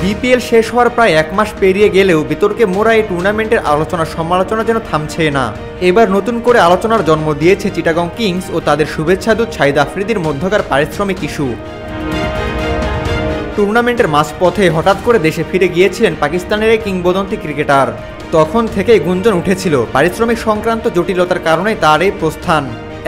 BPL শেষ হওয়ার প্রায় এক মাস পেরিয়ে গেলেও বিতর্কে মোড়া এই টুর্নামেন্টের আলোচনা সমালোচনা যেন থামছে না। এবার নতুন করে আলোচনার জন্ম দিয়েছে চিটাগং কিংস ও তাদের শুভেচ্ছাদূত শাহিদ আফ্রিদির মধ্যকার পারিশ্রমিক ইস্যু। টুর্নামেন্টের মাঝপথে হঠাৎ করে দেশে ফিরে গিয়েছিলেন পাকিস্তানের এই কিংবদন্তি ক্রিকেটার। তখন থেকেই গুঞ্জন উঠেছিল পারিশ্রমিক সংক্রান্ত জটিলতার কারণে তার এই প্রস্থান।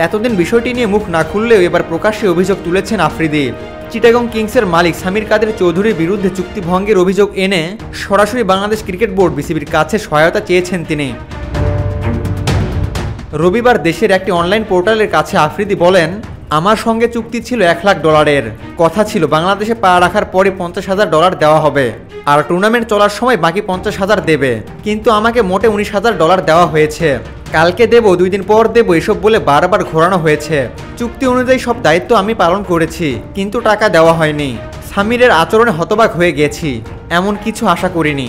এতদিন বিষয়টি নিয়ে মুখ না খুললেও এবার প্রকাশ্যে অভিযোগ তুলেছেন আফ্রিদি। চিটাগং কিংসের মালিক সামির কাদের চৌধুরীর বিরুদ্ধে চুক্তিভঙ্গের অভিযোগ এনে সরাসরি বাংলাদেশ ক্রিকেট বোর্ড বিসিবির কাছে সহায়তা চেয়েছেন তিনি। রবিবার দেশের একটি অনলাইন পোর্টালের কাছে আফ্রিদি বলেন, আমার সঙ্গে চুক্তি ছিল $1,00,000। কথা ছিল বাংলাদেশে পা রাখার পরে $50,000 দেওয়া হবে, আর টুর্নামেন্ট চলার সময় বাকি $50,000 দেবে। কিন্তু আমাকে মোটে $19,000 দেওয়া হয়েছে। কালকে দেবো, 2 দিন পর দেবো, এসব বলে বারবার ঘোরানো হয়েছে। চুক্তি অনুযায়ী সব দায়িত্ব আমি পালন করেছি, কিন্তু টাকা দেওয়া হয়নি। সামিরের আচরণে হতবাক হয়ে গেছি, এমন কিছু আশা করিনি।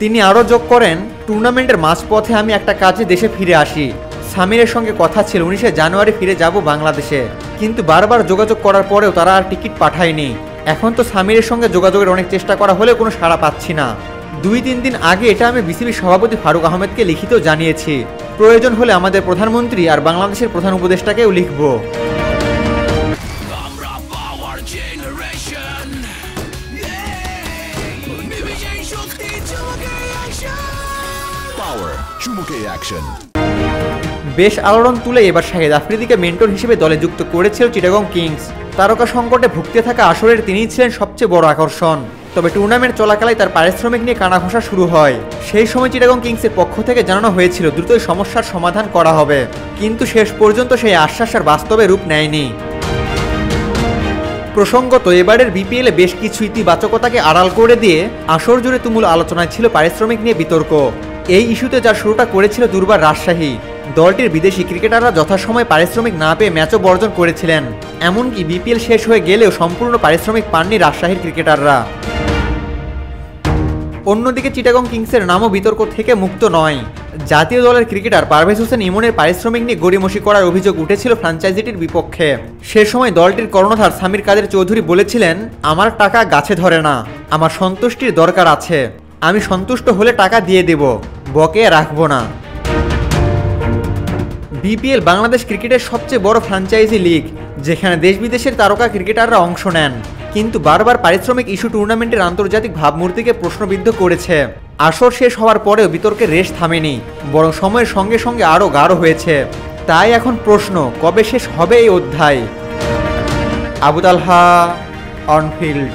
তিনি আরও যোগ করেন, টুর্নামেন্টের মাঝপথে আমি একটা কাজে দেশে ফিরে আসি। সামিরের সঙ্গে কথা ছিল 19 জানুয়ারি ফিরে যাব বাংলাদেশে, কিন্তু বারবার যোগাযোগ করার পরেও তারা আর টিকিট পাঠায়নি। এখন তো সামিরের সঙ্গে যোগাযোগের অনেক চেষ্টা করা হলেও কোনো সাড়া পাচ্ছি না। 2-3 দিন আগে এটা আমি বিসিবি সভাপতি ফারুক আহমেদকে লিখিত জানিয়েছি। প্রয়োজন হলে আমাদের প্রধানমন্ত্রী আর বাংলাদেশের প্রধান উপদেষ্টাকেও লিখব। বেশ আলোড়ন তুলে এবার শাহিদ আফ্রিদিকে মেন্টর হিসেবে দলে যুক্ত করেছিল চিটাগং কিংস। তারকা সংকটে ভুগতে থাকা আসরের তিনিই ছিলেন সবচেয়ে বড় আকর্ষণ। তবে টুর্নামেন্ট চলাকালে তার পারিশ্রমিক নিয়ে কানাঘোষা শুরু হয়। সেই সময় চিটাগং কিংসের পক্ষ থেকে জানানো হয়েছিল দ্রুতই সমস্যার সমাধান করা হবে, কিন্তু শেষ পর্যন্ত সেই আশ্বাস আর বাস্তবে রূপ নেয়নি। প্রসঙ্গত, এবারের বিপিএলে বেশ কিছু ইতিবাচকতাকে আড়াল করে দিয়ে আসর জুড়ে তুমুল আলোচনায় ছিল পারিশ্রমিক নিয়ে বিতর্ক। এই ইস্যুতে যার শুরুটা করেছিল দুর্বার রাজশাহী। দলটির বিদেশি ক্রিকেটাররা যথাসময়ে পারিশ্রমিক না পেয়ে ম্যাচও বর্জন করেছিলেন। এমনকি বিপিএল শেষ হয়ে গেলেও সম্পূর্ণ পারিশ্রমিক পাননি রাজশাহীর ক্রিকেটাররা। অন্যদিকে চিটাগং কিংসের নামও বিতর্ক থেকে মুক্ত নয়। জাতীয় দলের ক্রিকেটার পারভেজ হোসেন ইমনের পারিশ্রমিক নিয়ে গড়িমসি করার অভিযোগ উঠেছিল ফ্র্যাঞ্চাইজিটির বিপক্ষে। সে সময় দলটির কর্ণধার সামির কাদের চৌধুরী বলেছিলেন, আমার টাকা গাছে ধরে না, আমার সন্তুষ্টির দরকার আছে। আমি সন্তুষ্ট হলে টাকা দিয়ে দেব, বকেয়া রাখবো না। বিপিএল বাংলাদেশ ক্রিকেটের সবচেয়ে বড় ফ্র্যাঞ্চাইজি লিগ, যেখানে দেশ বিদেশের তারকা ক্রিকেটাররা অংশ নেন। কিন্তু বারবার পারিশ্রমিক ইস্যু টুর্নামেন্টের আন্তর্জাতিক ভাবমূর্তিকে প্রশ্নবিদ্ধ করেছে। আসর শেষ হওয়ার পরেও বিতর্কের রেশ থামেনি, বরং সময়ের সঙ্গে সঙ্গে আরও গাঢ় হয়েছে। তাই এখন প্রশ্ন, কবে শেষ হবে এই অধ্যায়? আবু তালহা, অনফিল্ড।